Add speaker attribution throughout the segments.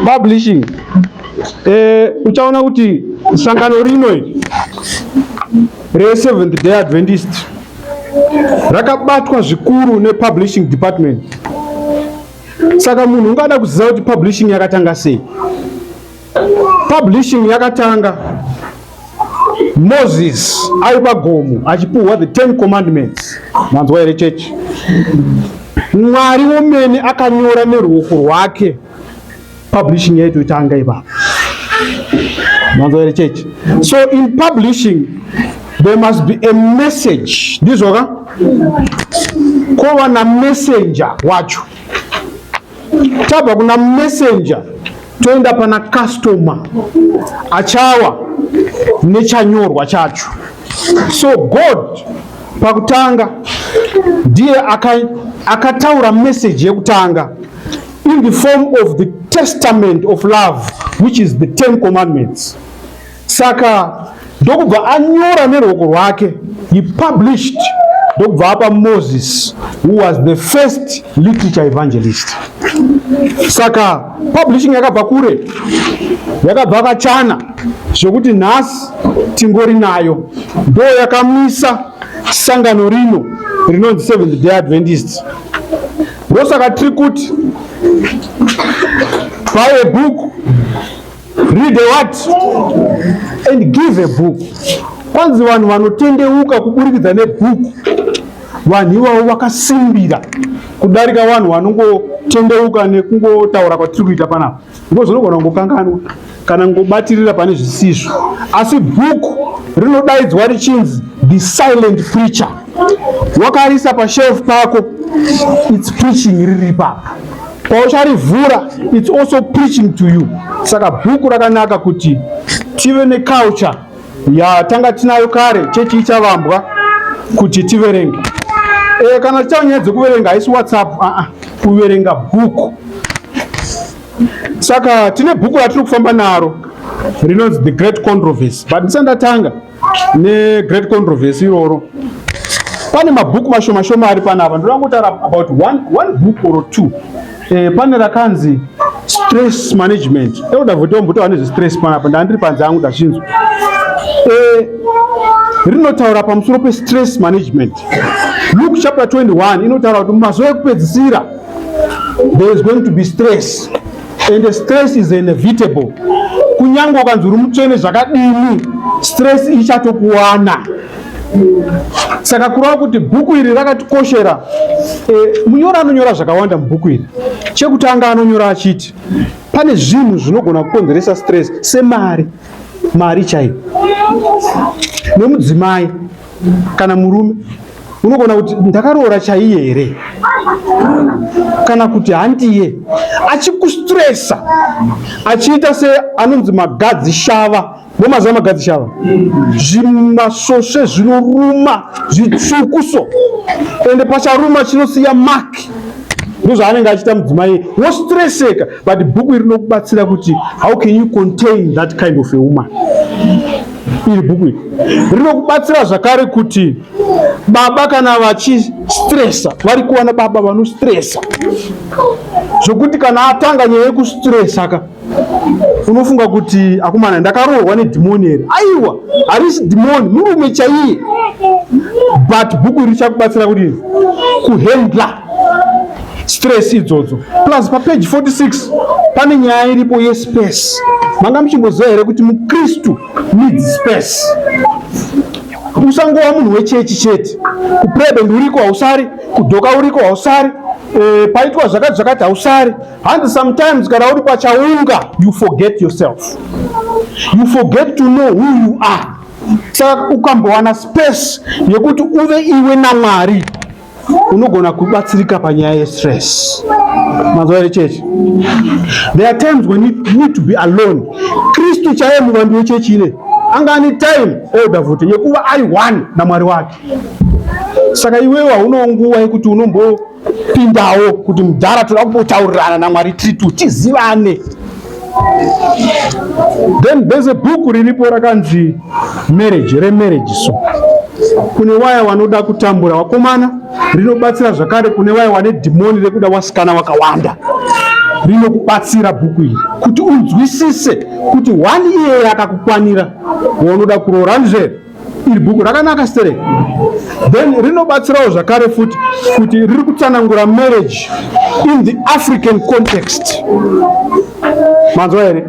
Speaker 1: Publishing uchaona kuti sangano rino re Seventh Day Adventist rakabatwa zvikuru ne publishing department. Saka munhu ungada kuziva kuti publishing yakatanga sei. Publishing yakatanga Moses aipa gomo achipuhwa the 10 commandments. Manzwa here church. Mwari womene akanyora neruoko rwake publishing yaito itanga ipa. Manzwa here church. So in publishing there must be a message. This oga kuva na messenger wacho. Tabva kuna messenger toenda pana customer achawa nechanyorwa chacho. So God pakutanga ndiye akataura message yekutanga in the form of the testament of love, which is the 10 commandments. Saka ndokubva anyora neruoko rwake, he published. Ndokubva apa Moses, who was the first literature evangelist. Saka publishing yakabva kure, yakabva kachana zvokuti nhasi tingori nayo, ndo yakamisa sangano rino rinonzi Seventh Day Adventist. Ndosaka tiri kuti buy a book, read a what, and give a book. Kwanzi vanhu vanotendeuka kuburikidza nebhuku, vanhu ivavo vakasimbira kudarika vanhu vanongotendeuka nekungotaura kwatiri kuita panapa. Ndipo zvinogona kungokanganwa kana ngobatirira pane zvisizvo. Asi bhuku rinodaidzwa richinzi the silent preacher. Wakarisa pashelf pako, it's preaching riri ipapo. Paucharivhura, it's also preaching to you. Saka bhuku rakanaka kuti tive neculture yatanga tinayo kare, chechi ichavambwa kuti tiverenge. Kana tichanyadze kuverenga haisi WhatsApp, kuverenga bhuku. Saka tine bhuku ratiri kufamba naro rinonzi The Great Controversy. But ndisandatanga ne Great Controversy iroro, pane mabhuku mashoma ari panapa. Ndinongotara about one book or two. Pane rakanzi Stress Management. Ndodavhoti mbuto ane stress panapa, ndandiri panze angu ndachinzwa. Rinotaura pamusoro pe stress management. Luke chapter 21 inotaura kuti mumazuva ekupedzisira there is going to be stress, and the stress is inevitable. Kunyange ukanzi uri mutsvene zvakadini, stress ichatokuwana. Saka kureva kuti bhuku iri rakatikoshera. Munyora anonyora zvakawanda mubhuku iri. Chekutanga anonyora achiti pane zvinhu zvinogona kukonzeresa stress semari. Mari chaiyo. Nemudzimai kana murume unogona kuti ndakaroora chaiye here kana kuti handiye, achikustressa, achiita se anonzi magadzi shava. Mumaziva magadzi shava? Zvimasvosve zvinoruma zvitsvukuso, ende pacharuma chinosiya maki. Ndozvaanenge achiita mudzimai wostresseka. But bhuku iri rinokubatsira kuti how can you contain that kind of a woman. Iri bhuku iri rinokubatsira zvakare kuti baba kana vachistressa, vari kuwana baba vanostressa zvokuti kana atanga nyaya yekustressa ka unofunga kuti akomana ndakaroorwa nedhimoni here. Aiwa, harisi dhimoni, murume chaiye. But bhuku iri richakubatsira kuti kuhandla stress idzodzo. Plus pa page 46 pane nyaya iripo yespace. Manga muchimboziva here kuti mukristu needs space. Usangova munhu wechechi chete, kuprebend uriko hausari, kudhoka uriko hausari, paitwa zvakati hausari. And sometimes kana uri pachaunga you forget yourself, you forget to know who you are. Saka ukambowana space yekuti uve iwe naMwari, unogona kubatsirika panyaya yestress. Manzwa here church. There are times when you need to be alone. Kristu chaiye muvandu wechechi ine anga ane time odavhoti yekuva ari one naMwari wake. Saka iwewe hauna nguva yekuti unombopindawo kuti mudhara toda kumbotaurirana naMwari tizivane. Then there's a book riripo rakanzi remarriage so. Kune waya wanoda kutambura wakomana, rinobatsira zvakare kune waya wane dhimoni rekuda wasikana wakawanda. Rinokubatsira bhuku iri kuti unzwisise kuti 1 year yakakukwanira wanoda kuroora njere. Iri bhuku rakanaka stereke. Then rinobatsirawo zvakare futi kuti riri kutsanangura marriage in the African context. Manzwa here?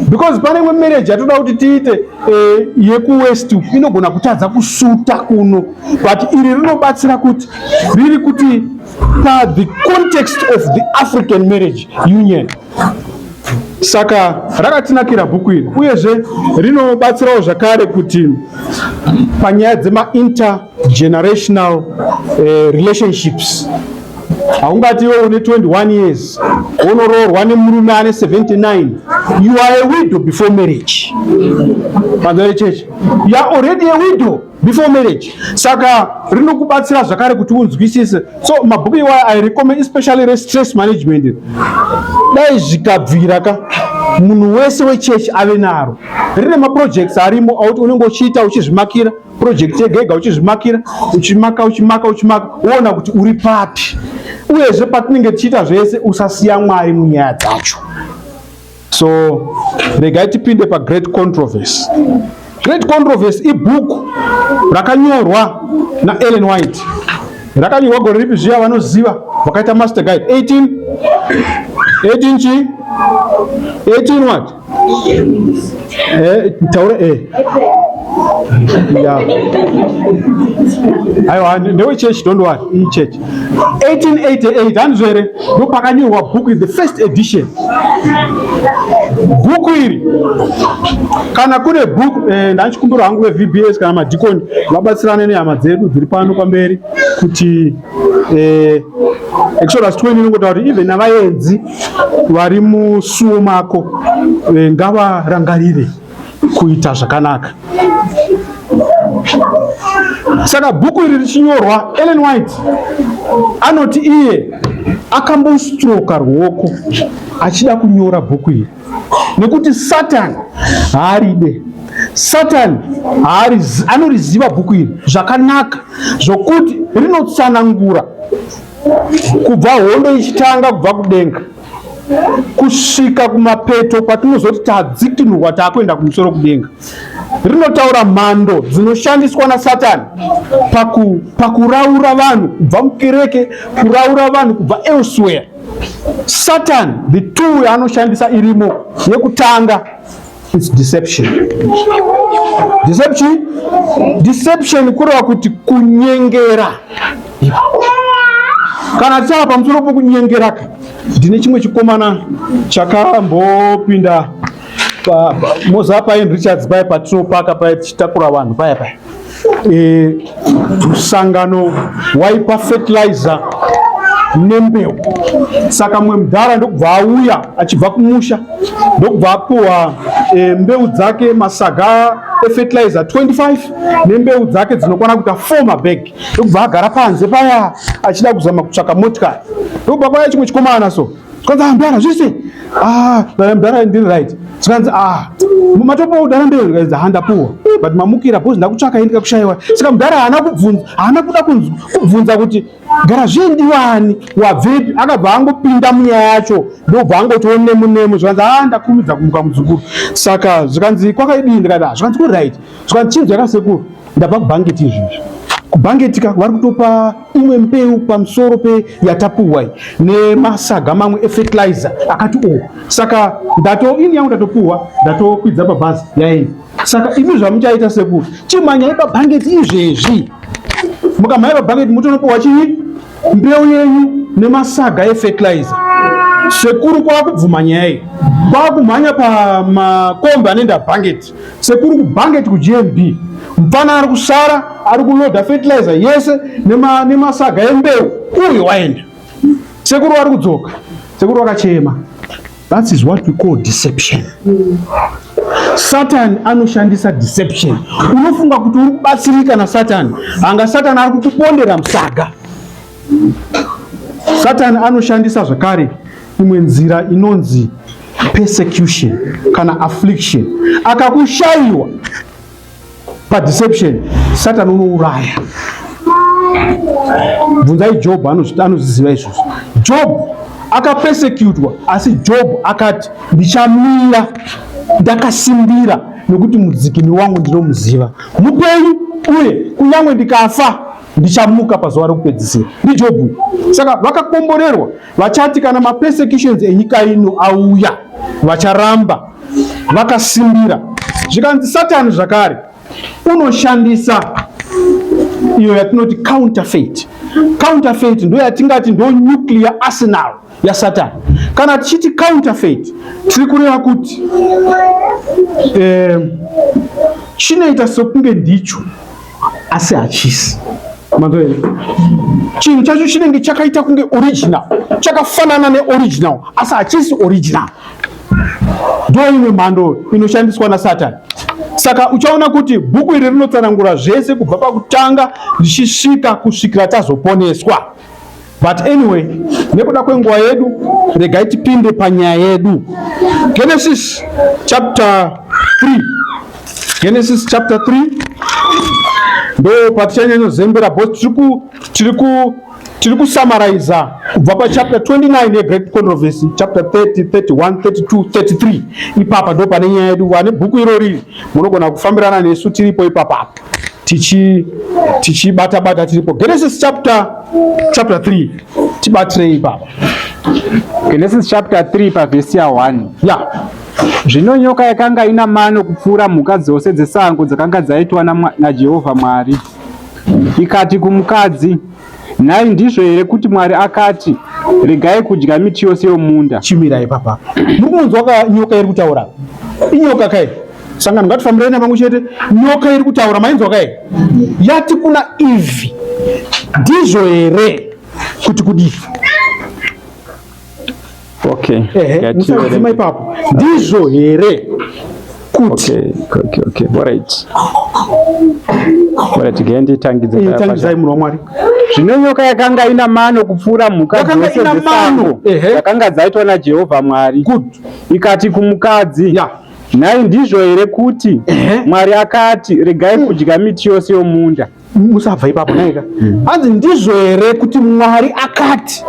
Speaker 1: Because pane imwe marriage yatoda kuti tiite yekuwest inogona kutadza kusuta kuno, but iri rinobatsira kuti riri kuti the context of the African marriage union. Saka rakatinakira bhuku iri, uyezve rinobatsirawo zvakare kuti panyaya dzema intergenerational relationships. Haungati iwe une 21 years unoroorwa nemurume ane 79, you are a widow before marriage. Panzai church, you are already a widow before marriage. Saka rinokubatsira zvakare kuti unzwisise. So mabhuku iwaya I recommend, especially stress management. Dai zvikabvira ka munhu wese wechurch ave naro. Rine maprojects arimo auti unenge uchiita uchizvimakira, project yega uchizvimakira, uchimaka uona kuti uri papi. Uyezve patinenge tichiita zvese usasiya Mwari munyaya dzacho. So regai tipinde paGreat Controversy. Great Controversy ibhuku rakanyorwa naEllen White. Rakanyorwa gore ripi zviya vanoziva vakaita master guide 18 what? Taure yeah. Aiwa ndewe church don't worry, in church 1888 anzvere ndo pakanyorwa book is the first edition. Book iri kana kune book ndachikumbura hangu veVBS kana madikoni vabatsirane nehama dzedu dziri pano pamberi kuti Exodus 20 inongotaura kuti even navaenzi vari musuo mako ngavarangarire kuita zvakanaka. Saka bhuku iri richinyorwa, Ellen White anoti iye akambostroka ruoko achida kunyora bhuku iri nekuti Satan haaride. Satan anoriziva bhuku iri zvakanaka zvokuti rinotsanangura kubva hondo ichitanga kubva kudenga kusvika kumapeto patinozoti tadzikinurwa taakuenda kumusoro kudenga. Rinotaura mhando dzinoshandiswa naSatani pakuraura vanhu kubva mukereke, kuraura vanhu kubva elsewhere. Satan, the tool anoshandisa irimo yekutanga is deception. Deception kureva kuti kunyengera. Kana tsara pamusoro pokunyengera, ndine chimwe chikomana chakambopinda Moza paya Richards paya patinopaka paya tichitakura vanhu paya musangano waipa fertilizer nembeu. Saka mwe mudhara ndokubva auya achibva kumusha ndokubva apuwa mbeu dzake masaga efertilizer 25 nembeu dzake dzinokwana kuita 4 mabhegi. Ndokubva agara panze paya achida kuzama kutsvaka motikari. Ndokubva kwaya chimwe chikomana so tkanzi mudhara zvese mudhara ndiri right tkanzi matopa udhara mbeu ndikazi handapuwa but mamukira bhozi ndakutsvaka indika kushayiwa. Saka mudhara haana kuda kubvunza kuti garazve ndiwani wabvepi, akabva angopinda munyaya yacho ndobva angoti nemu zvikanzi ndakumidza kumuka mudzukuru. Saka zvikanzi kwakaidii ndikati zvikanzi kuri right. Zvikanzi chinhu zvakasekuru ndabva kubhangeti izvizvi kubhangetika vari kutopa imwe mbeu pamusoro yatapuwa nemasaga mamwe efertilizer akati saka ini yangu ndatopuwa ndatokwidza pabhazi yaenda. Saka imi zvamuchaita sekuru chimhanyai pabhangeti izvezvi, mukamhanya pabhangeti mutonopuwa chii mbeu yenyu nemasaga efertilizer. Sekuru kwakubvuma nyaya kwakumhanya pamakombi anoenda bhangeti. Sekuru kubhangeti kuGMB mupana ari kusara ari kuloda fertilizer yese nemasaga embeu uyu waenda. Sekuru ari kudzoka, sekuru akachema. That is what we call deception. Satani anoshandisa deception. Unofunga kuti uri kubatsirika naSatani, hanga Satani ari kukupondera musaga. Satani anoshandisa zvakare imwe nzira inonzi persecution kana affliction. Akakushayiwa padeception, Satani unouraya. Bvunzai Job, anoziva izvozvo. Job akapersecutwa, asi Job akati ndichamira ndakasimbira nekuti mudzikini wangu ndinomuziva, mupenyu uye kunyange ndikafa ndichamuka pazuva rokupedzisira. NdiJob. Saka vakakomborerwa vachati kana mapersecutions enyika ino auya vacharamba vakasimbira. Zvikanzi Satani zvakare unoshandisa iyo yatinoti counterfeit. Counterfeit ndo yatingati ndo nuclear arsenal yaSatani. Kana tichiti counterfeit tiri kureva kuti chinoita sokunge ndicho asi hachisi. Chinhu chacho chinenge chakaita kunge original, chakafanana neoriginal asi hachisi original. Ndo imwe mhando inoshandiswa naSatani. Saka uchaona kuti bhuku iri rinotsanangura zvese kubva pakutanga richisvika kusvikira tazoponeswa. But anyway, nekuda kwenguva yedu, regai tipinde panyaya yedu. Genesis chapter 3. Genesis chapter 3. Ndo patichanyanyozembera both tiri kusummarize kubva pachapter 29 yeGreat Controversy, chapter 30, 31, 32, 33. Ipapa ndo pane nyaya yedu. Vane bhuku irori munogona kufambirana nesu tiripo ipapa tichibata tiripo. Genesis chapter 3 tibatirei ipapa.
Speaker 2: Genesis chapter 3 pavhesi ya 1.
Speaker 1: Yeah.
Speaker 2: Zvino nyoka yakanga ina mano kupfuura mhuka dzose dzesango dzakanga dzaitwa naJehovha Mwari. Ikati kumukadzi, nhai ndizvo here kuti Mwari akati, regai kudya miti yose yomunda?
Speaker 1: Chimirai papa. Mukunzwa nyoka iri kutaura? Inyoka kai? Sangano ngatifambirei napamwe chete. Nyoka iri kutaura mainzwa kai? Yati kuna Eve, ndizvo here kuti kudii?
Speaker 2: Okay.
Speaker 1: Musadzima ipapo. Ndizvo here kuti.
Speaker 2: Okay. Alright, gendi
Speaker 1: tangizai munhu waMwari.
Speaker 2: Zvino nyoka yakanga ina mano kupfuura mhuka dzose dzesango dzakanga dzaitwa naJehovha Mwari.
Speaker 1: Good.
Speaker 2: Ikati kumukadzi, nhai ndizvo here kuti Mwari akati, regai kudya miti yose yomunda?
Speaker 1: Musabva ipapo naika. Hanzi ndizvo here kuti Mwari akati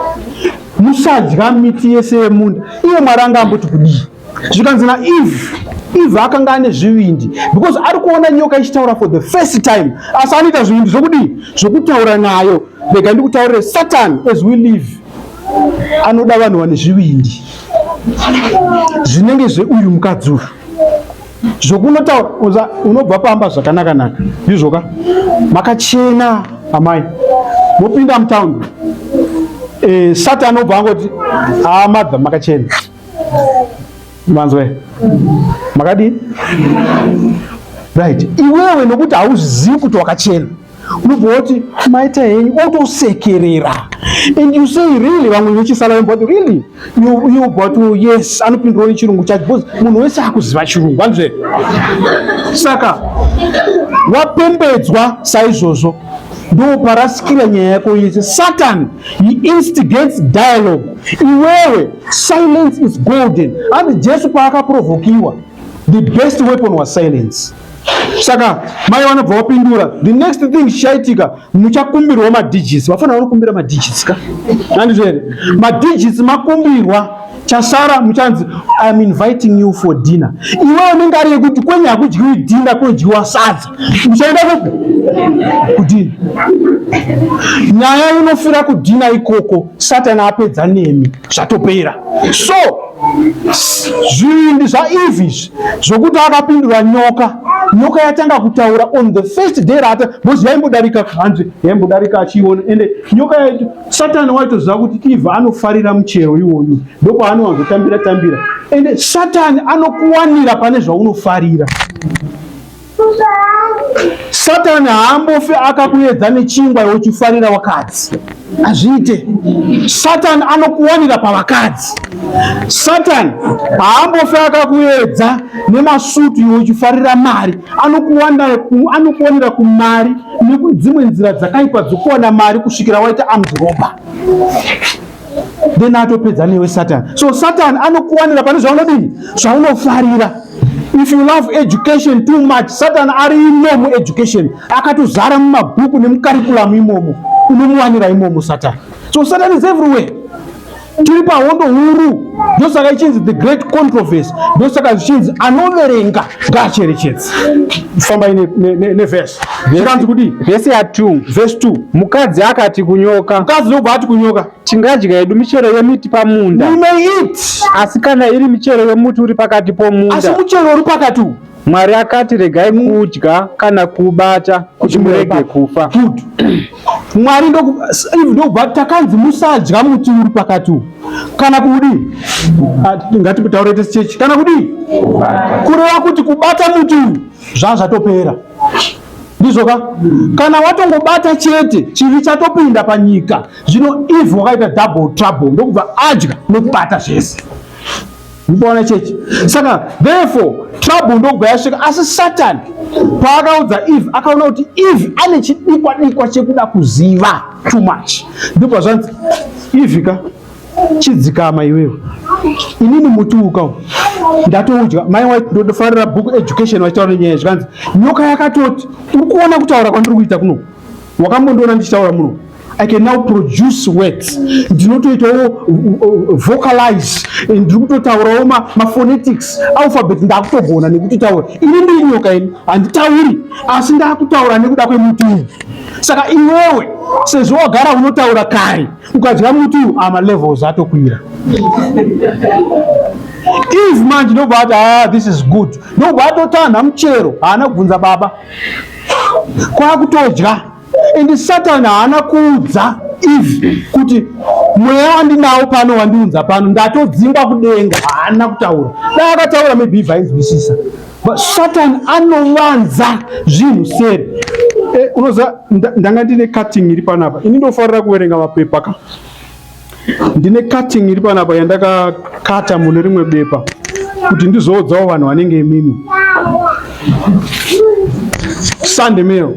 Speaker 1: musadya miti yese yemunda? Iye Mwari angamboti kudii? Zvikanzi Eve akanga ane zvivindi, because ari kuona nyoka ichitaura for the first time. Asi anoita zvivindi zvokudii? Zvokutaura nayo. Rega ndikutaurire Satan as we live. Anoda vanhu vane zvivindi zvinenge zveuyu mukadzi uyu. Zvokunotaura unobva pamba zvakanaka-naka. Ndizvoka? Makachena amai. Mopinda mutaundi. Satan obva angoti, madha makachena. Manzwe. Makadi? Right. Iwewe nokuti hauzivi kuti wakachena, unobva kuti maita henyu otosekerera. And you say really, vamwe vechisala but really you but yes, anopindwa nechirungu chacho because munhu wese akuziva chirungu. Anzwe. Saka wapembedzwa saizvozvo ndo parasikira nyaya yako yese. Satan, he instigates dialogue. Iwewe, silence is golden. And Jesu paakaprovokiwa, the best weapon was silence. Saka mai vanobva vapindura, the next thing chaitika, muchakumbirwa madigits. Vafana vanokumbira madigits ka? Handizvere? Madigits makumbirwa, chasara muchanzi, I'm inviting you for dinner. Iwewe unenge ari yekuti kwenye hakudyiwi dinner, kunodyiwa sadza. Muchaenda kudina. Nyaya inofira kudina ikoko, Satani apedza nemi, zvatopera. So, zvivindi zvaEve zvokuti akapindura nyoka. Nyoka yatanga kutaura on the first day rata, bozi yaimbodarika kanzve, yaimbodarika achiona. Ende nyoka yacho, Satani waitoziva kuti Eve anofarira muchero iwoyu. Ndoko anowanzotambira. Ende Satani anokuwanira pane zvaunofarira. Satani haambofe akakuedza nechingwa yochifarira wakadzi. azviite. Satani anokuwanira pavakadzi. Satani haambofi akakuedza nemasutu iwe uchifarira mari. Anokuwanira kumari nekudzimwe nzira dzakaipa dzokuwana mari kusvikira waita armed robber. Then atopedza newe Satani. So Satani anokuwanira pane zvaunodini, zvaunofarira. If you love education too much, Satan ari imomo education. Akatozara mumabhuku nemukarikulamu imomo. Unomuwanira imomo Satan. So Satan is everywhere. Tiri pahondo huru. Ndosaka ichinzi the great controversy. Ndosaka zichinzi anoverenga ngaacherechedze. Famba neverse. Zvikanzi kudi?
Speaker 2: Verse ya 2.
Speaker 1: Verse 2.
Speaker 2: Mukadzi akati kunyoka.
Speaker 1: Mukadzi ndobva ati kunyoka.
Speaker 2: Tingadya hedu michero yemiti pamunda.
Speaker 1: We may eat.
Speaker 2: Asi kana iri michero yemuti uri pakati pomunda.
Speaker 1: Asi muchero uri pakati.
Speaker 2: Mwari akati regai kudya kana kubata kuti murege kufa.
Speaker 1: Good. Mwari ndobva takanzi musadya muti uri pakati. Kana kudi? Ngatitaure tesichechi. Kana kudi? Kureva kuti kubata muti zvazvatopera. Ndizoka? Kana watongobata chete, chivi chatopinda panyika. Zvino Eve wakaita double trouble. Ndokubva adya nokubata zvese. Mbona chechi? Saka therefore trouble ndokubva yasvika. Asi Satan paakaudza Eve akaona kuti Eve ane chidikwa chekuda kuziva too much. Ndipo zvanzi Eve ka chidzikama iwewe. Inini muti ukawo ndatoudya. Mai waiti ndofarira book education wachitaura nyaya zvanzi nyoka yakatoti uri kuona kutaura kwandiri kuita kuno. Wakambondiona ndichitaura muno. I can now produce words. Ndinotoitawo vocalize. Ndiri kutotaurawo maphonetics. Alphabet ndakutogona nekutitaura. Ini ndiri nyoka ini handitauri asi ndakutaura nekuda kwemuti uyu. Saka iwewe sezvo wagara unotaura kare ukadya muti uyu amalevels atokwira. Eve manje ndobva ati this is good. Ndobva atotanha muchero haana kubvunza baba. Kwakutodya. And Satan haana kuudza Eve kuti mweya wandinawo pano wandiunza pano ndatodzingwa kudenga. Haana kutaura. Dai akataura maybe Eve ainzwisisa. But Satan anovanza zvinhu seri. Unoziva ndanga ndine cutting iri panapa. Ini ndofarira kuverenga mapepa ka. Ndine cutting iri panapa yandakakata mune rimwe bepa kuti ndizoudzawo vanhu vanenge mimi. Sunday Mail.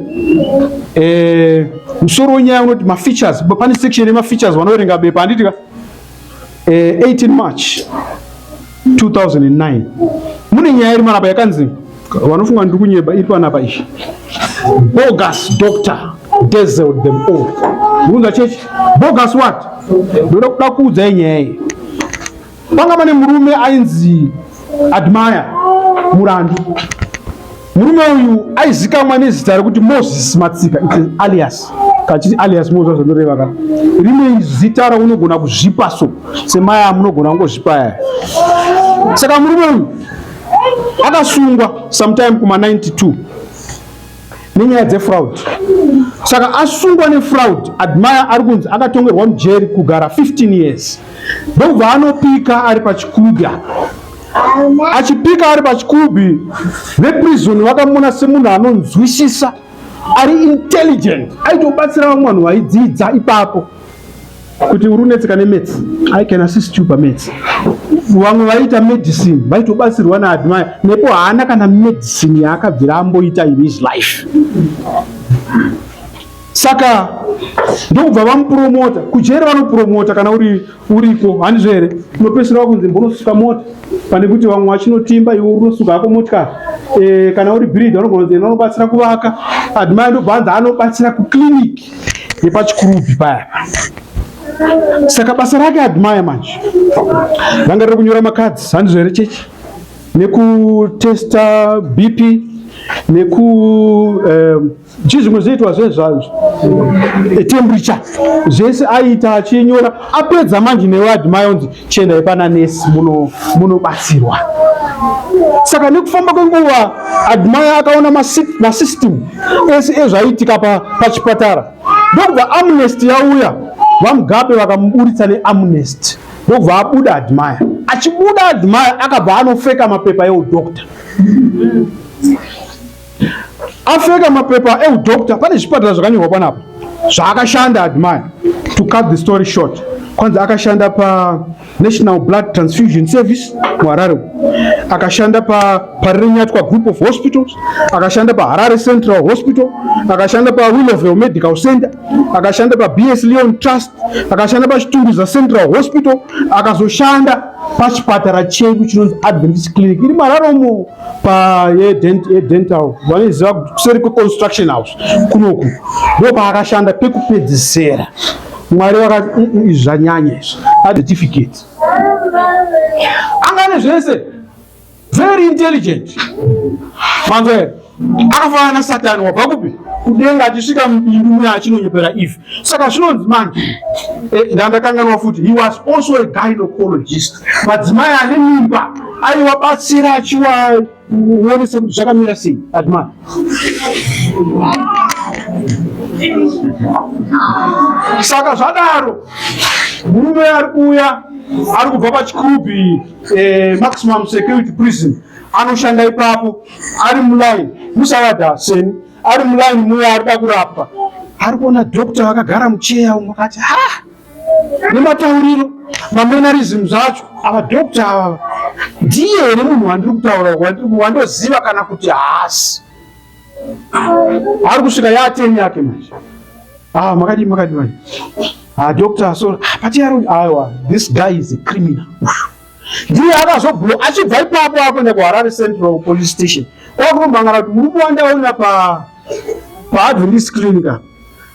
Speaker 1: Musoro wenyaya unoti mafeatures. Pane section yemafeatures vanoverenga bepa handiti ka 18 March 2009. Mune nyaya iri panapa yakanzi vanofunga ndiri kunyeba iri panapa ishi. Bogus doctor dazzled them all. Munza chechi. Bogus what? Ndoda kuda kuudza nyaya iyi. Panga pane murume ainzi Admire murandu. Murume uyu aizikamwa nezita rekuti Moses Matsika. It's alias. Kachiti alias Moses zvanoreva ka. Rimwe zita raunogona kuzvipa so semaya munogona kungozvipa. Saka murume uyu akasungwa sometime kuma 92 nenyaya dzefraud. Saka asungwa nefraud, Admire ari kunzi akatongerwa mujeri kugara 15 years. Ndobva anopika ari pachikrubi. Achipika ari pachikrubi, veprison vakamuona semunhu anonzwisisa, ari intelligent, aitobatsira vamwe vanhu vaidzidza ipapo kuti uri unetseka nemetsi, I can assist you pametsi. Vamwe vaiita medicine vaitobatsirwa naAdmire, nepo haana kana medicine yaakabvira amboita in his life. Saka ndobva vamupromota. Kujeri vanopromota kana uriko handizvo here. Unopesera kunzi mbonosuka mota pane kuti vamwe vachinotimba iwe unosuka hako motikari. Kana uri breed vanogona kuti anobatsira kuvaka. Admire ndobvanza anobatsira kuclinic yepachikrubi paya. Saka basa rake Admire manje vanga riri kunyora makadzi handizvo here chechi, nekutesta BP, zvimwe zvoitwa zvezvazvo temperature zvese aita achinyora. Apedza manje newe Admire unzi chiendai pana nesi munobatsirwa. Saka nekufamba kwenguva Admire akaona masystem ese ezvaiitika pachipatara. Ndobva Amnesty yauya vamugabe vakamuburitsa neAmnesty. Ndobva abuda Admire. Achibuda Admire akabva anopfeka mapepa eudokta. Apfeka mapepa eudokta. Pane zvipatara zvakanyorwa panapa zvaakashanda Admire. To cut the story short, kwanza akashanda pa National Blood Transfusion Service muHarare, akashanda pa Rinyatwa Group of Hospitals, akashanda pa Harare Central Hospital, akashanda pa Willowvale Medical Center, akashanda pa BS Leon Trust, akashanda pa Chitunguza Central Hospital, akazoshanda pa chipatara chedu chinonzi Adventist Clinic iri muHarare umo pa dental vanoziva kuseri kweconstruction house kunoku ndo paakashanda pekupedzisira. Mwari wakati zvanyanya izvi certificate angane zvese very intelligent manzwe akafanana na Satani wabva kupi kudenga achisvika mubindu muya achinonyepera Eve. Saka zvinonzi manje ndandakanganwa futi he was also a gynecologist. Madzimai ane mimba aiwabatsira achiwaonesa kuti zvakamira sei admai. Saka zvadaro murume ari kuuya ari kubva pachikrubi maximum security prison anoshanda ipapo ari muline musawadhaseni ari muline muya arida kurapwa ari kuona doctor vakagara mucheya umwe akati nematauriro mamenarism zvacho ava doctor ava ndiye here munhu wandiri kutaura wandoziva kana kuti haasi. Ari kusvika ya10 yake manje. Makadi manje. Doctor so patiyaro aiwa this guy is a criminal. Ndiye akazobhuya achibva ipapo akwenda kuHarare Central Police Station. Wakumbangara kuti muri kuwandaona pa Adventist Clinic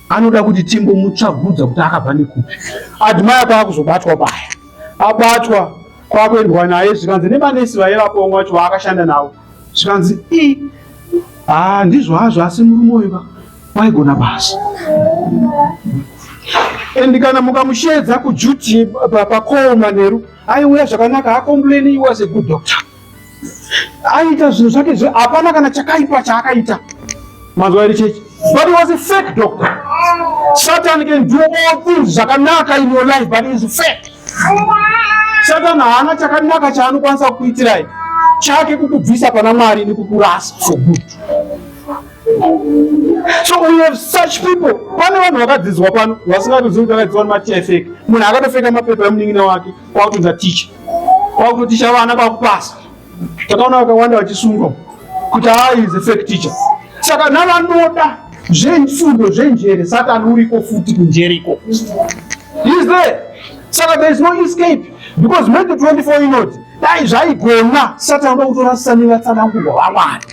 Speaker 1: anoda kuti timbomutsvagudza kuti akabva nekupi. Admire kwakuzobatwa paya. Abatwa kwakuendwa naye zvikanzi nemanesi vaivapo wacho vaakashanda nawo. Zvikanzi ndizvo hazvo asi murume uyu waigona basa. Endi kana mukamushedza kujuti paCall Manheru aiuya zvakanaka akomplain he was a good doctor. Aita zvinhu zvake hapana kana chakaipa chaakaita mazwa iri chechi. But he was a fake doctor. Satan can do all things zvakanaka in your life but he is fake. Satan haana chakanaka chaanokwanisa kukuitirai. Chake kukubvisa pana Mwari nekukurasa for good. So we have such people. Pane vanhu vakadzidzwa pano vasingatozivi kuti vakadzidzwa nematicha efeke. Munhu akatofeka mapepa emunin'ina wake kwakutonza ticha. Kwakutoticha vana kwakupasa. Takaona vakawanda vachisungwa kuti is a fake teacher. Saka navanoda zvefundo zvenjere Satani uriko futi kunjeriko. He is there. Saka there is no escape because Matthew 24 inoti dai zvaigona Satani unoda kutorasisa nevatsanangurwa vaMwari.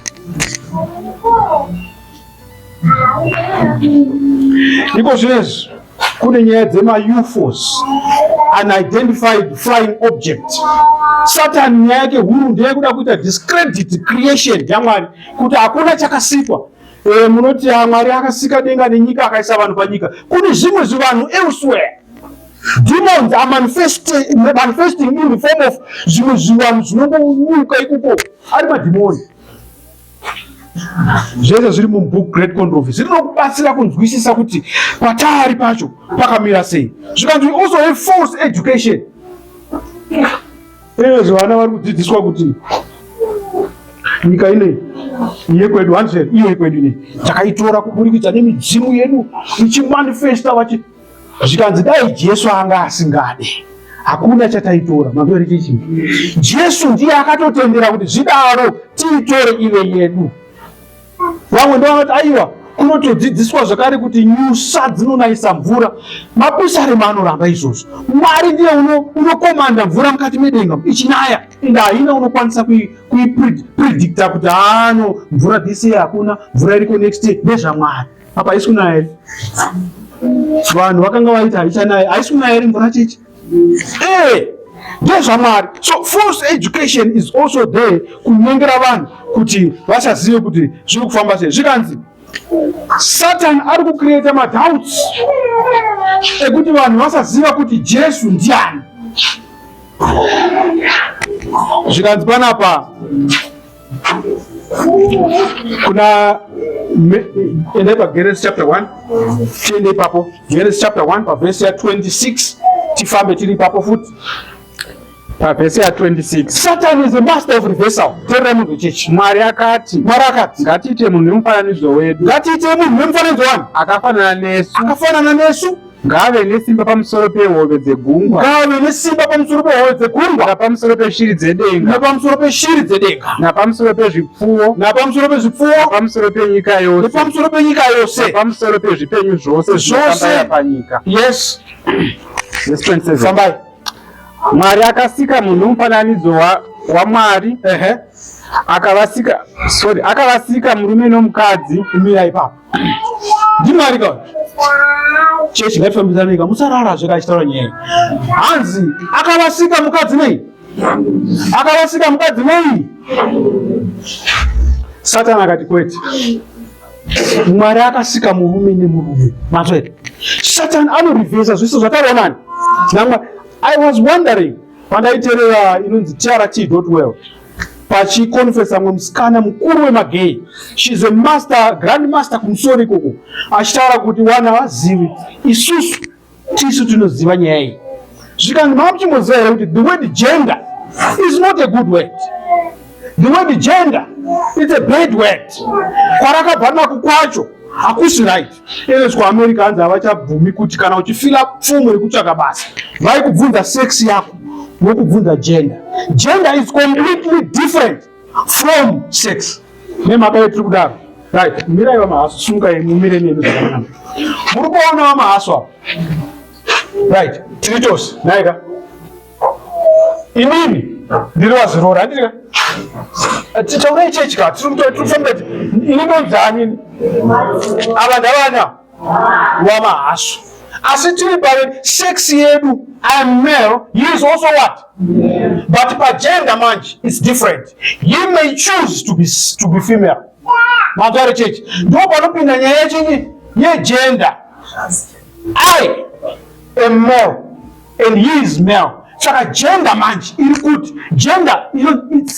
Speaker 1: Ndiko zvinezvi kune nyaya dzema-UFOs, unidentified flying object. Satan nyaya yake huru ndeyekuda kuita discredit creation yaMwari kuti hakuna chakasikwa. Munoti Mwari akasika denga nenyika akaisa vanhu panyika. Kune zvimwe zvivanhu elsewhere. Demons are manifesting in the form of zvimwe zvivanhu zvinongonyuka ikoko ari madhimoni. Zvese zviri mubook Great Controversy rinokubatsira kunzwisisa kuti patari pacho pakamira sei. Zvikanzi also have false education. Vana vari kudzidziswa kuti nyika ine yekwedu hanzveri iyo yekwedu ine takaitora kuburikidza nemidzimu yedu ichimanifesta vachi. Zvikanzi dai Jesu anga asingade hakuna chataitora magori chichi. Jesu ndiye akatotendera kuti zvidaro tiitore ive yedu. Vamwe ndovanoti aiwa kunotodzidziswa zvakare kuti nyusa dzinonayisa mvura. Mapusarema anoramba izvozvo. Mwari ndiye unokomanda mvura mukati medenga ichinaya ende haina unokwanisa kuipredicta kuti mvura this year hakuna, mvura iriko next year. NdezvaMwari. Apa haisi kunaya here? Vanhu vakanga vaita haichanaya. Haisi kunaya here mvura chichi? NdezvaMwari. So false education is also there kunyengera vanhu kuti vasazive kuti zviri kufamba sei. Zvikanzi Satan ari kucreate madoubts ekuti vanhu vasaziva kuti Jesu ndiani. Zvikanzi panapa kuna endai paGenesis chapter 1 tiende ipapo. Genesis chapter 1 pavhesi ya 26 tifambe tiri ipapo futi. Pavhesi ya 26 Satan is the master of reversal. Tererai munhu chechi. Mwari akati ngatiite munhu nemufananidzo wedu. Ngatiite munhu nemufananidzo wani akafanana nesu
Speaker 2: ngave nesimba pamusoro pehove dzegungwa,
Speaker 1: ngave nesimba pamusoro pehove dzegungwa,
Speaker 2: napamusoro peshiri dzedenga,
Speaker 1: napamusoro peshiri dzedenga,
Speaker 2: napamusoro pezvipfuwo,
Speaker 1: napamusoro pezvipfuwo,
Speaker 2: napamusoro penyika yose,
Speaker 1: nepamusoro penyika yose,
Speaker 2: napamusoro pezvipenyu zvose
Speaker 1: zvose
Speaker 2: panyika.
Speaker 1: Yes.
Speaker 2: Verse 27.
Speaker 1: Sambai.
Speaker 2: Mwari akasika munhu mufananidzo waMwari, akavasika murume nomukadzi.
Speaker 1: Imira ipapo. Ndimwari ka. Chechi ngatifambidzane ka musarara zvakachitaura nyaya. Hanzi akavasika mukadzi nei? Akavasika mukadzi nei? Satani akati kwete. Mwari akasika murume nemurume. Matwete. Satani anorivhesa zvese zvataronani. Namwa I was wondering pandaiterera inonzi TRT.well pachikonfesa musikana mukuru wemagei. She's a master, grandmaster kumusoro ikoko. Achitaura kuti wana vazivi isusu tisu tinoziva nyaya iyi. Zvikanzi mamuchimboziva here kuti the word gender is not a good word. The word gender is a bad word. Kwarakabva nako kwacho hakusi right. Ines kuAmerica hanzi havachabvumi kuti kana uchifila pfumo rekutsvaka basa vaikubvunza sex yako vokubvunza gender. Gender is completely different from sex. Nemhaka yetiri kudaro. Right. Mirai vamahaso sunga mumire nemi zvakanaka. Muri kuona vamahaso apo. Right. Tiri chose naika. Inini ndiri wazirora handika. Tichaura ichechi ka tiri kufamba ini ndonzani ava ndavana wamahaso. Asi tiri pave sex yedu I am male, he is also what? Yeah. But by gender manje it's different. You may choose to be female. Mazwari chechi. Ndo panopinda nyaya yechinyi ye gender. I am male and he is male. Saka gender manje iri kuti gender, you know, it's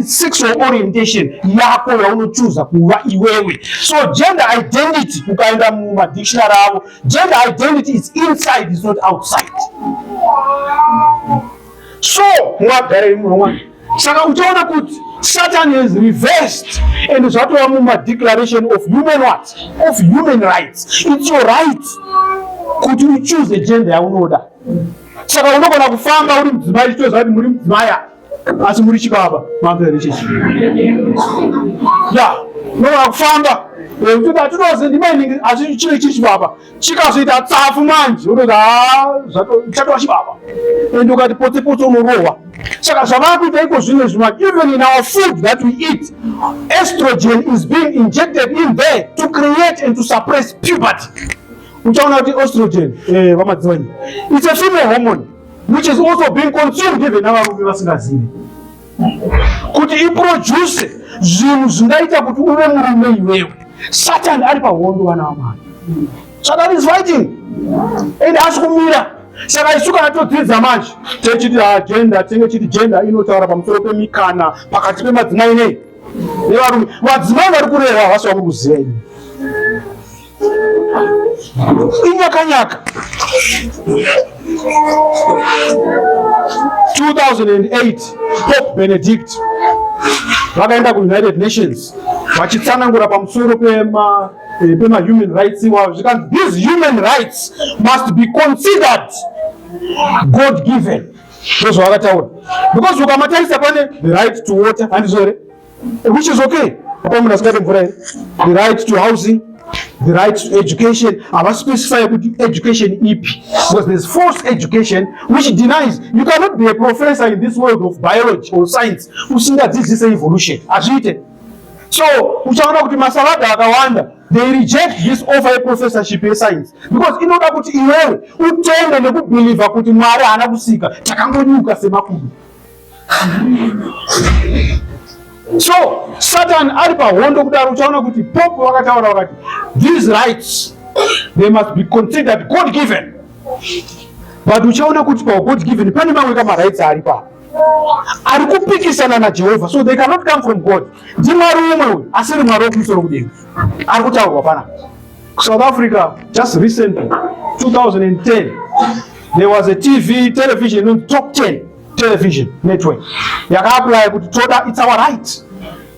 Speaker 1: sexual orientation yako yaunochoose kuva iwewe. So gender identity ukaenda muma dictionary avo, gender identity is inside, is not outside. So mwagare imwe saka uchaona kuti Satan is reversed and zvatova muma declaration of human what? Of human rights. It's your right kuti you choose the gender yaunoda. Saka unogona kufamba uri mudzimai chitoziva kuti muri mudzimai asi muri chibaba. Mamvere chechi. Ya, unogona kufamba uchiita tinozi ndimai asi chiri chibaba. Chikazoita tsafu manje unozi chatova chibaba. Ende ukati potse potse unorohwa. Saka zvavakuita iko zvimwe zvimwe, even in our food that we eat, estrogen is being injected in there to create and to suppress puberty. Uchaona kuti estrogen vamadzimai it's a female hormone which is also being consumed even navarume vasingazivi kuti iproduce zvinhu zvingaita kuti uve murume iwewe. Satan ari pahondo vana vaMwari. Satan is fighting and asi kumira. Saka isu kana todzidza manje techiti gender, tinge chiti gender inotaura pamusoro pemikana pakati pemadzimai nevarume. Vadzimai vari kurera havasi vava kuziva ini. Inyakanyaka 2008 Pope Benedict vakaenda kuUnited Nations vachitsanangura pamusoro pema human rights wavo zvikanzi these human rights must be considered God given. Ndozvavakataura because ukamatarisa pane the right to water handizvore which is okay. Apamunhu asikati mvura here, the right to housing, the right to education. Ava specify kuti education ipi because there's false education which denies. You cannot be a professor in this world of biology or science usingadzidzise evolution. Azviite. So uchaona kuti masalada akawanda they reject this offer a professorship science because inoda kuti iwewe utende nekubelieve kuti Mwari haana kusika takangonyuka semakuru. So Satan ari pahondo kudaro uchaona kuti Pope vakataura vakati these rights they must be considered God given. But uchaona kuti pa God given pane mamwe kama rights ari pa ari kupikisana naJehovha, so they cannot come from God. Ndimwari umwe asiri Mwari wokumusoro kudenga ari kutaurwa pana. South Africa just recently 2010 there was a television on top 10 television network yaka-apply kuti toda it's our right.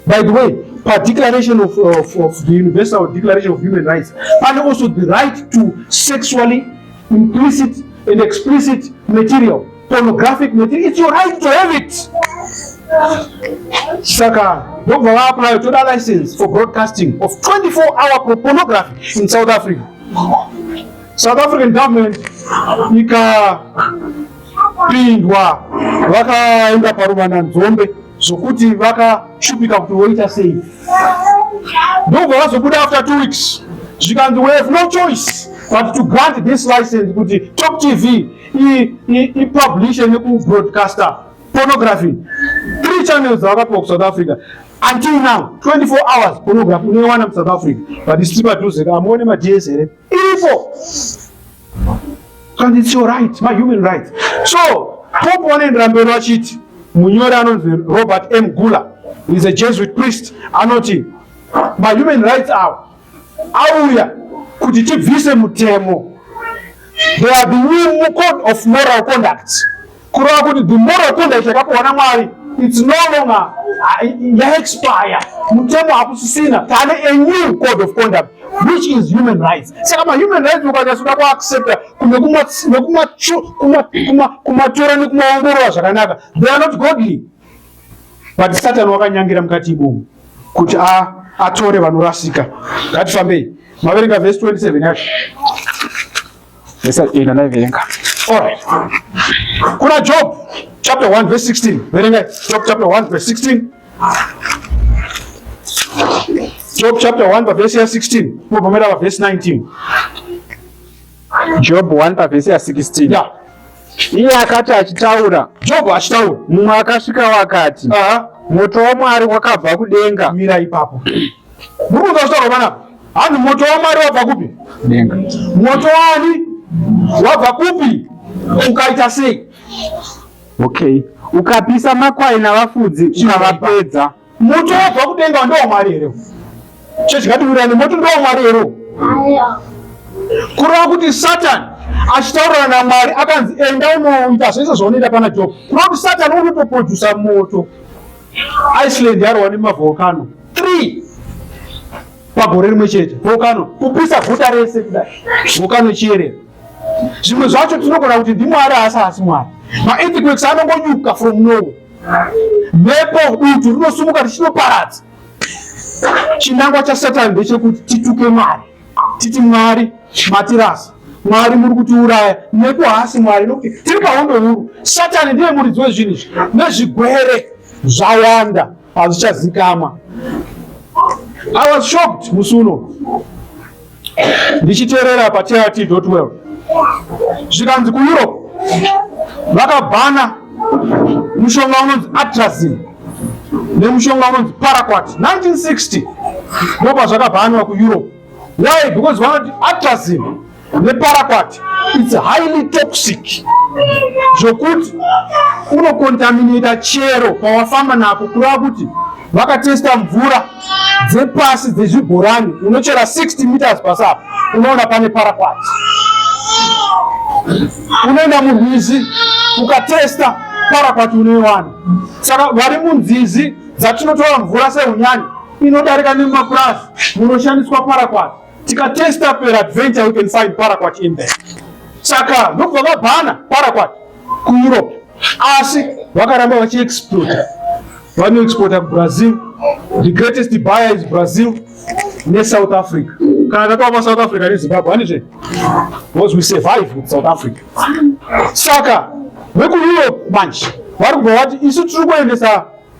Speaker 1: By the way, per declaration of the Universal Declaration of Human Rights, and also the right to sexually implicit and explicit material, pornographic material. It's your right to have it. Saka, don't apply to the license for broadcasting of 24-hour pornography in South Africa. South African government ikapindwa vakaenda parumana nzombe zokuti vakashupika kuti woita sei. Ndobva vazobuda after 2 weeks zvikanzi we have no choice but to grant this license kuti Top TV ipublishe nekubroadcaster pornography. 3 channels dzavakapiwa kuSouth Africa. Until now, 24 hours pornography unoiwana muSouth Africa. But it's still padhuze amuone maDS here. Iripo. And it's your right, my human right. So, Pope wanaendera mberi vachiti munyori anonzi Robert M. Gula, he's a Jesuit priest, anoti my human rights auya kuti tibvise mutemo. There are the new code of moral conduct. Kureva kuti the moral conduct yakapiwa naMwari, it's no longer expire. Mutemo hakusisina. Tane a new code of conduct, which is human rights. Saka ma human rights ukanyasuka ku accept kumatora nekumaongorora zvakanaka. They are not godly. But Satan wakanyangira mukati imomo kuti atore vanorasika. Ngatifambei. Maverenga verse 27 yacho.
Speaker 2: Ina naiverenga.
Speaker 1: All right. Kuna Job chapter 1 verse 16. Verenga Job chapter 1 verse 16. Job chapter 1 verse 16. Mubomera verse 19.
Speaker 2: Job 1 verse 16.
Speaker 1: Yeah.
Speaker 2: Iye akati achitaura.
Speaker 1: Job achitaura.
Speaker 2: Mumwe akasvika wakati. Moto waMwari wakabva kudenga.
Speaker 1: Mira ipapo. Mungu ngashitaura bana. Ani moto waMwari wabva kupi?
Speaker 2: Denga.
Speaker 1: Moto wani wabva kupi? Ukaita sei?
Speaker 2: Okay. Ukapisa makwai navafudzi ukavapedza.
Speaker 1: Moto wabva kudenga ndo waMwari here. Chechikatiwirani moto ndo waMwari here. Kureva kuti Satan achitaurana naMwari akanzi enda unoita zvese zvaunoita pana Job. Kureva kuti Satan unotoprodusa moto. Iceland yarwa nemavolcano 3 pagore rimwe chete. Volcano kupisa guta rese kudai. Volcano chiyerera. Zvimwe zvacho tinogona kuti ndiMwari asi Mwari. Ma-earthquakes anongonyuka from nowhere. Mhepo dutu rinosumuka richinoparadza. Chinangwa chaSatan ndechekuti tituke Mwari. Titi Mwari matirasa. Mwari muri kutiuraya. Mhepo haasi Mwari nokuti tiri pahondo huru. Satan ndiye muridzi wezvinhu izvi. Nezvigwere zvawanda hazvichazikamwa. I was shocked musi uno ndichiteerera paTRT.12 zvikanzi kuEurope vakabhana mushonga unonzi atrazine nemushonga unonzi paraquat. 1960 ndopa zvakabhanwa kuEurope. Why? Because vanoti atrazine neparaquat it's highly toxic zvokuti unokontaminata chero pawafamba napo. Kureva kuti vakatesta mvura dzepasi dzezvibhorani unochera 60 meters pasapa unoona pane paraquat. Unoenda murwizi ukatesta paraquat unoiwana. Saka vari munzizi dzatinotora mvura sehunyani inodarika nemapurazi munoshandiswa paraquat. Tikatesta peradventure we can find paraquat in there. Saka ndokubva vabhana paraquat kuEurope asi vakaramba vachiexploita. Vanoexporta kuBrazil. The greatest buyer is Brazil neSouth Africa. Kana tatopa South Africa neZimbabwe hanizve? Because we survive with South Africa. Saka vekuEurope manje vari kubva vati isu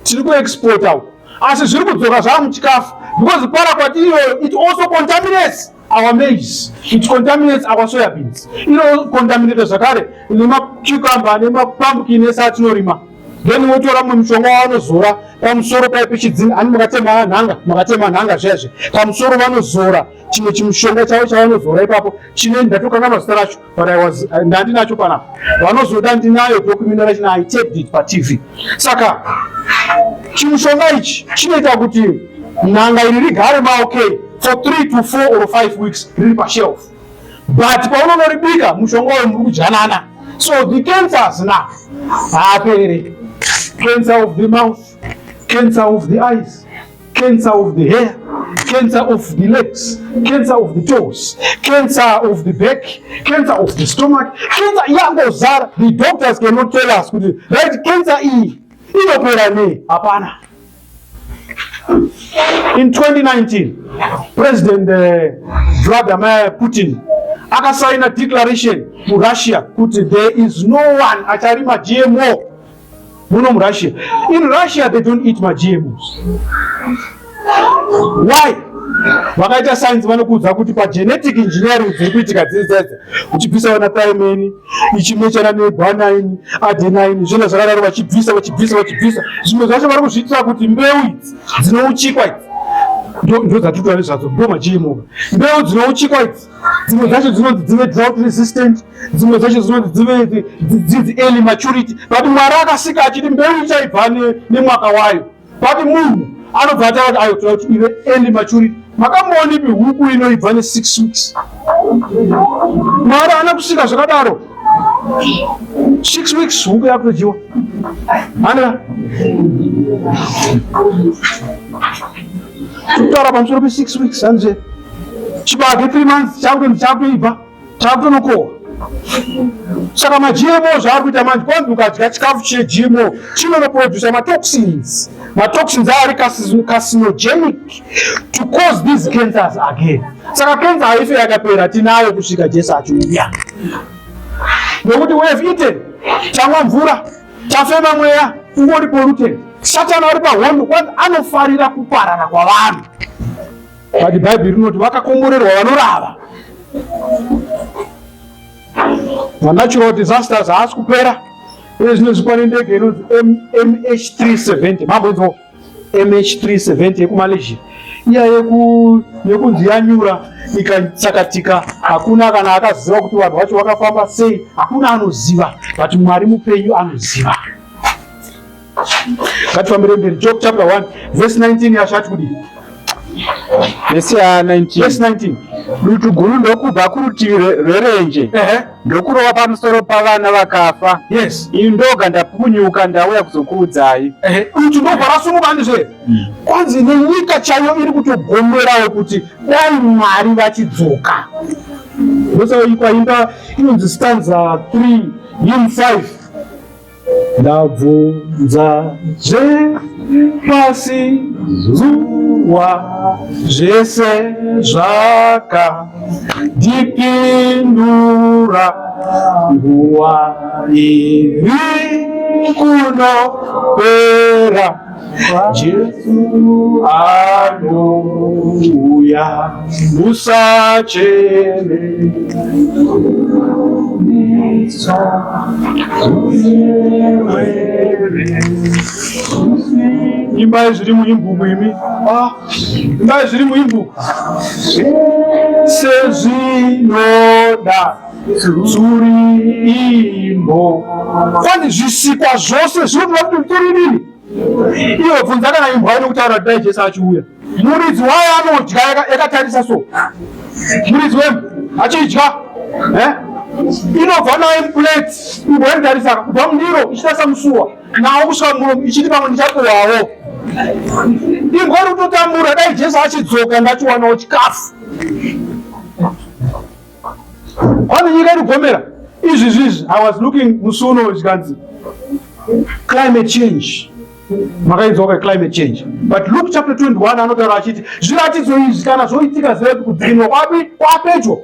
Speaker 1: tiri kuexporta asi zviri kudzoka zvamuchikafu. Because paraquat iyoyo it also contaminates our maize, it contaminates our soya beans, inocontaminate zvakare nemacucumber nemapumpkin ese atinorima. Then wotora mushonga wavanozora pamusoro paipe chidzini. Ani makatema nhanga zvezve pamusoro vanozora chimwe chimushonga chavo chavanozora ipapo chine ndatokanganwa zita racho but ndandinacho panapa. Vanozoda ndinayo documentation I taped it paTV. Saka chimushonga ichi chinoita kuti nhanga iri rigare maokay for 3 to 4 or 5 weeks riri pashelf. But paunonoribika mushonga uyu muri kujanana. So the cancers now apere. Cancer of the mouth, cancer of the eyes, cancer of the hair, cancer of the legs, cancer of the toes, cancer of the back, cancer of the stomach, cancer yangozara. The doctors cannot tell us, right? Cancer inopera nei, hapana. In 2019, President Vladimir Putin akasaina declaration to Russia kuti there is no one acharima GMO muno mu Russia. In Russia they don't eat ma GMOs. Why? Vakaita science vanokuudza kuti pa genetic engineering dziri kuitika dzidzi uchibvisa vana thymine ichimechana neguanine adenine zvino zvakadaro vachibvisa zvimwe zvacho vari kuzviitira kuti mbeu idzi dzinouchikwa idzi ndo dzatitwa nezvadzo ndo maGMO. Mbeu dzinouchikwa idzi dzimwe zvacho dzinonzi dzive drought resistant, dzimwe zvacho dzinonzi dzive early maturity. But Mwari akasika achiti mbeu ichaibva nemwaka wayo, but munhu anobva ataura kuti ayo toda kuti ive early maturity. Makamuonipi huku inoibva ne6 weeks? Mwari ana kusika zvakadaro. 6 weeks huku yakutojiwa. Ana kutaura pamusoro pe6 weeks hanze chibage 3 months chakutoibva chakutonokohwa. Saka maGMO zvaari kuita manje, kwanzi ukadya chikafu cheGMO chinoproduce matoxins. Matoxins ari carcinogenic to cause these cancers again. Saka cancer haife yakapera, tinayo kusvika Jesu achiuya. Nokuti we have eaten, tamwa mvura, tafema mweya, ungori polluted. Satani ari pahondo, kwanzi anofarira kuparara kwavanhu. But Bible rinoti vakakomborerwa vanorava. Natural disasters haasi kupera. Zvinozvi pane ndege inonzi MH370. Mambonzwa MH370 yekuMalaysia. Iya yekunzi yanyura ikachakatika. Hakuna kana akaziva kuti vanhu vacho vakafamba sei. Hakuna anoziva. But Mwari mupenyu anoziva. Ngatifambire mberi. Job chapter 1 verse 19 yashati kudii?
Speaker 2: Verse 19.
Speaker 1: Dutu
Speaker 2: guru ndokubva kurutivi rwerenje ndokurova pamusoro pavana vakafa.
Speaker 1: Yes.
Speaker 2: Ini ndoga ndapunyuka ndauya kuzokuudzai.
Speaker 1: Dutu ndobva rasumuka ndizve. Kwanzi nenyika chayo iri kutogomerawo kuti dai Mwari vachidzoka. Ndosaikwa imba inonzi stanza 3 hymn 5. Ndabvunza pasi zuwa zvese zvakandipindura nguva iri kunopera Jesu anouya musacheme. Imba zviri muimbuku imi. Imba zviri muimbuku. Sezvinoda dzuri imbo. Kwani zvisikwa zvose zvinoda kuti dzuri nini? Iyo bvunza kana imbwa inokutaura kuti dai Jesu achiuya. Muridzi wayo anodya yakatarisa so. Muridzi wemba achidya. Inobva nayo plate igoendarisa kubva mundiro ichitasa musuwa nawo kusvika muromo ichiti pamwe ndichakohwawo. Imbwa iri kutotambura dai Jesu achidzoka ndachiwanawo chikafu. Pane nyika iri kugomera izvizvi. I was looking musuno chikanzi climate change. Makaidzoka climate change. But Luke chapter 21 anotaura achiti zviratidzo izvi kana zvoitika zive kudzinwa kwapedyo.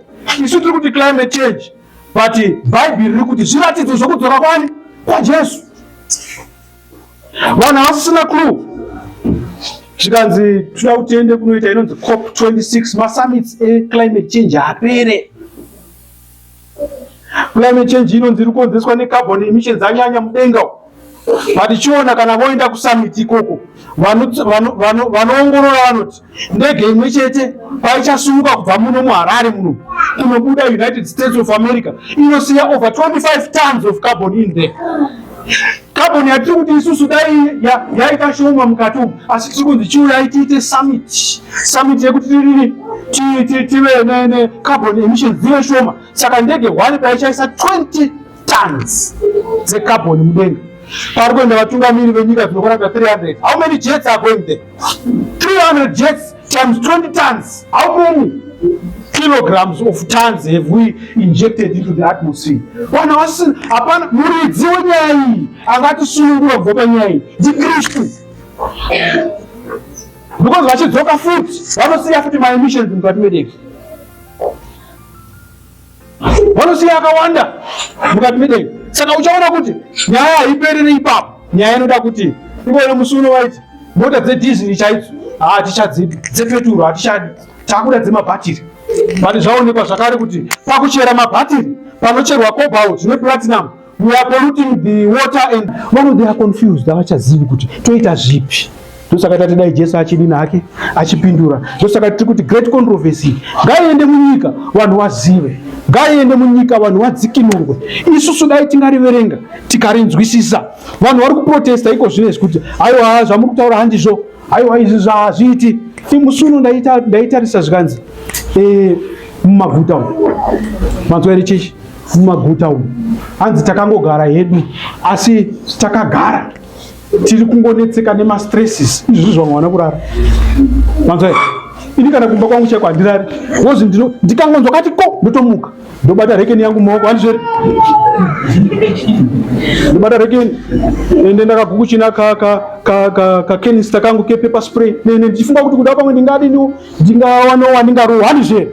Speaker 1: Isu tiri kuti climate change. But Bible riri kuti zviratidzo zvokudzoka kwani kwaJesu. Vanhu havasisina clue. Zvikanzi toda kuti tiende kunoita inonzi COP26 masummits eclimate change apere. Climate change inonzi iri kukonzeswa necarbon emissions anyanya mudenga. Vatichiona kana voenda kusummit ikoko vanoongorora vanoti ndege imwe chete paichasumuka kubva muno muHarare muno kunobuda United States of America inosiya over 25 tons of carbon in there. Carbon yatiri kuti isusu dai yaita shoma mukati umu, asi tiri kunzi chiuya tiite summit yekuti tive ne carbon emissions dzive shoma. Saka ndege 1 paichaisa 20 tons dzecarbon mudenga. pari kuenda vatungamiri venyika dzinokwana 300. How many jets are going there? 300 jets times 20 tons. How many kilograms of tons have we injected into the atmosphere? Vanhu vasina, hapana muridzi wenyaya iyi angatisunungura kubva panyaya iyi ndiKristu. Because vachidzoka futi vanosiya futi maemissions mukati medeki, vanosiya akawanda mukati medeki. Saka uchaona kuti nyaya haiperere ipapo. Nyaya inoda kuti iwone musi uno vaiti mota dzedhiziri chaidzo dzepeturu hatichadi, takuda dzemabhatiri. But zvaonekwa zvakare kuti pakuchera mabhatiri panocherwa cobalt neplatinum, we are polluting the water and vamwe they are confused, havachazivi kuti toita zvipi. Ndosaka tatidai Jesu achidini hake achipindura. Ndosaka tiri kuti great controversy ngaiende munyika vanhu vazive, ngaiende munyika vanhu vadzikinurwe. Isusu dai tingariverenga tikarinzwisisa. Vanhu vari kuprotesta iko zvinezvi kuti aiwa zvamuri kutaura handizvo, aiwa izvi zvazviiti. Musuno ndaitarisa zvikanzi mumaguta umu, manzwa ere chechi, mumaguta umu hanzi takangogara hedu asi takagara tiri kungonetseka nemastresses. Izvi zvamwana kurara, manzwa ini kana kumba kwangu cheko handirari, wozi ndikangonzwa kati ko ndotomuka ndobata rekeni yangu mumaoko, handizvere ndobata rekeni ende ndakagukuchina kakenista kangu kepeper spray nene ndichifunga kuti kuda pamwe ndingadini ndingawanowa ndingarohwa, handizvere.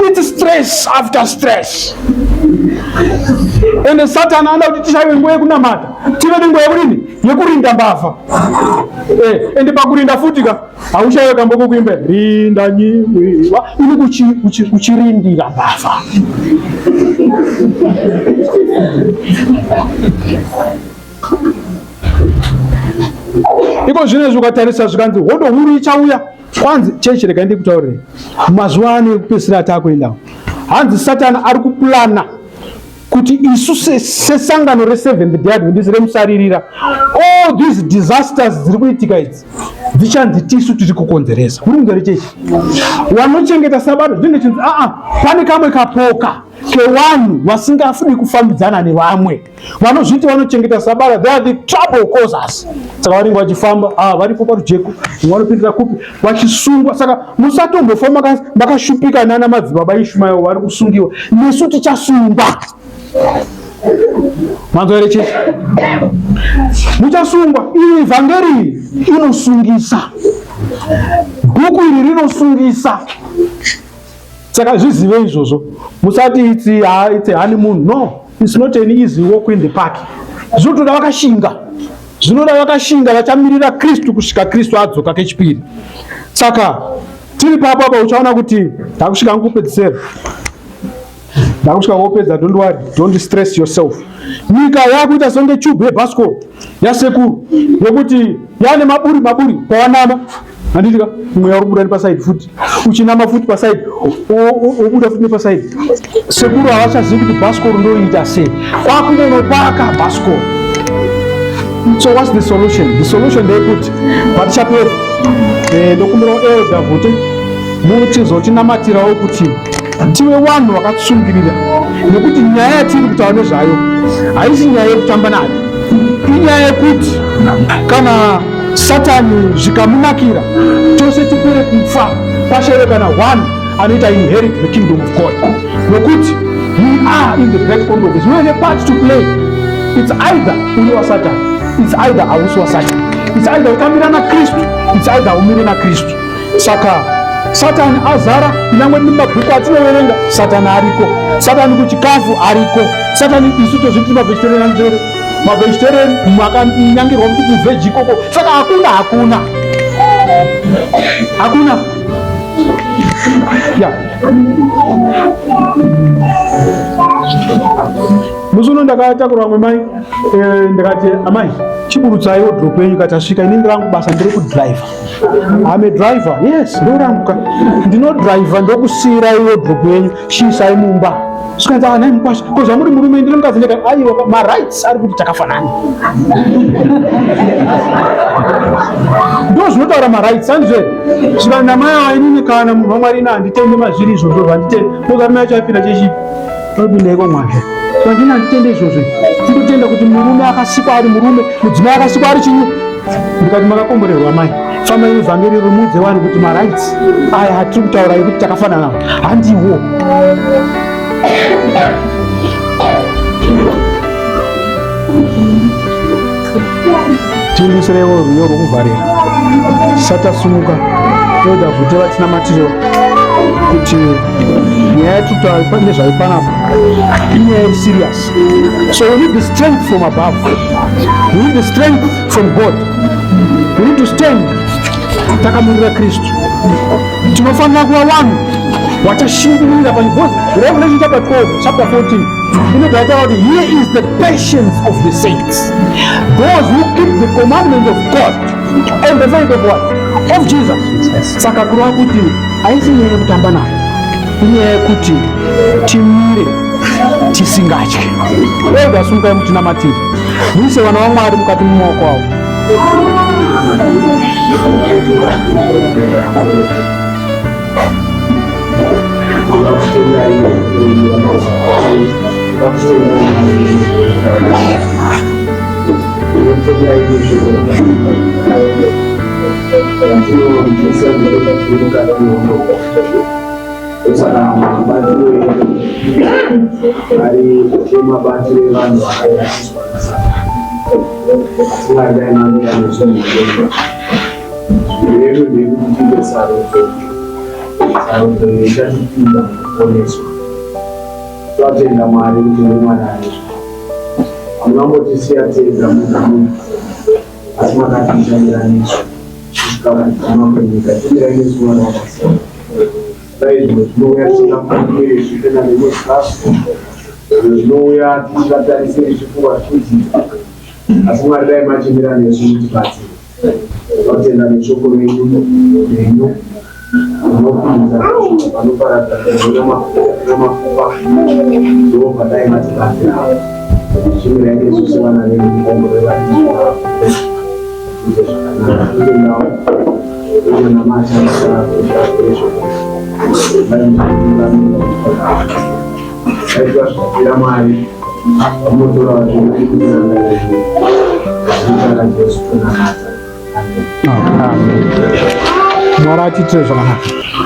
Speaker 1: It's stress after stress. Ende Satan anda kuti tishaiwe nguva yekunamata, tive nenguva yekudini, yekurinda mbavha. Ende pakurinda futika haushaiwe kamboko kuimba rinda nyimwiwa, ini kuchirindira mbavha. Iko zvinezvi ukatarisa zvikanzi hondo huru ichauya. Kwanzi chechi rega ndikutaurire mazuva ano ekupedzisira atakuendawo, hanzi Satan ari kuplana kuti isu sesangano re7th day Adventist remusaririra all these disasters dziri kuitika idzi dzichanzi tisu tiri kukonzeresa. Uri mungari chechi vanochengeta sabato zvinenge chinzi pane kamwe kapoka kevanhu vasingafuni kufambidzana nevamwe, vanozviti vanochengeta sabato, they are the trouble causers. Saka vanenge vachifamba varipo parujeko, vanopindira kupi vachisungwa. Saka musatombofa makashupika nana madzibaba ishumayo vari kusungiwa, nesu tichasungwa. Manzwa ere chechi, muchasungwa. Iyi vhangeri inosungisa, bhuku iri rinosungisa. Saka zvizive izvozvo, musati it's a honeymoon. No, it's not an easy walk in the park. Zvinotoda vakashinga, zvinoda vakashinga vachamirira Kristu kusvika Kristu adzoka kechipiri. Saka tiri papo apa uchaona kuti ndakusvika ngokupedzisira, ndakusvika ngokupedza. Don't worry, don't stress yourself. Nyika yakuita songe chubhu yebhasikoro yasekuru yokuti yane maburi kwawanama, handitika mweya uri kubuda nepasaidi futi, uchinama futi pasaidi, obuda futi nepasaidi. Sekuru havachazivi kuti bhasikoro ndoita sei, kwakungonopaka bhasikoro. So what's the solution? The solution ndeyekuti patichapera ndokumbira elda vhute muchizochinamatirawo kuti tive vanhu vakatsungirira, nekuti nyaya yatiri kutaura nezvayo haisi nyaya yekutamba nayo, inyaya yekuti kana Satani zvikamunakira tose tipere kufa pasheve kana one anoita inherit the kingdom of God. Nokuti we are in the great controversy, we have a part to play. It's either uri wa Satan, it's either hausi wa Satan, it's either ukamira na Kristu, it's either umire na Kristu. Saka Satan azara nyangwe mumabhuku atinoverenga, Satan ariko, Satan kuchikafu ariko, Satan isu tozviti mavegetarian njere, mavegetarian makanyangirwa kuti kuveji koko. Saka hakuna ya musuno ndakatakurwa mwemai ndakati amai chiburutsai wardrobe yenyu, katasvika inini rangu basa ndiri kudriver. I'm a driver, yes, ndoranguka ndinodriver, ndokusiyirai wardrobe yenyu, shiisai mumba. Svikanzi nai mukwasha ko zvamuri murume ndiri mukadzi ndeka aiwa marights ari kuti takafanana. Ndo zvinotaura marights handizve. Svikana mai inini kana munhu waMwari handitende mazviri izvozvo, handitende. Ndokarimai chapinda chechipi Nodineko mwazve. Pandina nditende izvozvo. Ndotenda kuti murume akasikwa ari murume, mudzimai akasikwa ari chinyi. Ndikati makakomborerwa mai. Famba nevhangeri rumudze vanhu kuti marights aya hatiri kutaura kuti takafanana nawo handiwo. Timbisirewo rwiyo rwokuvharira tisatasimuka toda vhute vatinamatiro kuti nyaya yatutaura nezvayo panapa inyaya iri serious. So we need the strength from above, we need the strength from God, we need to stand takamurira Kristu. Tinofanira kuva vanhu vachashingirira because Revelation chapter 12 chapter 14 inotaura kuti here is the patience of the saints, those who keep the commandments of God and the faith of what? Of Jesus. Saka kureva kuti haisi nyaya yekutamba nayo, inyaya yekuti timire tisingatyi. Oga sungai mutinamatiri muise vana vaMwari mukati mumaoko avo.
Speaker 3: Twatenda Mwari kuti mwana wacho munongotisiya tega munhu asi makatitangira nesu kusvika tendera nesu mwana wakasiya saizvo zvinouya tisingafanire zvitenda nemuzikasu zvinouya tisingatarisiri zvipfuwa zvichiitika asi Mwari dai machindira nesu mutibatsire. Twatenda neshoko renyu unopinza vanoparadza nemafupa Jehovha dai matibatsira zvimira Yesu sevana venyu muongorore vaizvaa izvo zvakanaka uye nawo uye namachasara kuzvakuizvo aitwa zvakira Mwari vamotora vazvinaikuniranga zvitara Jesu kunamata.
Speaker 1: Mwari atiitire zvakanaka.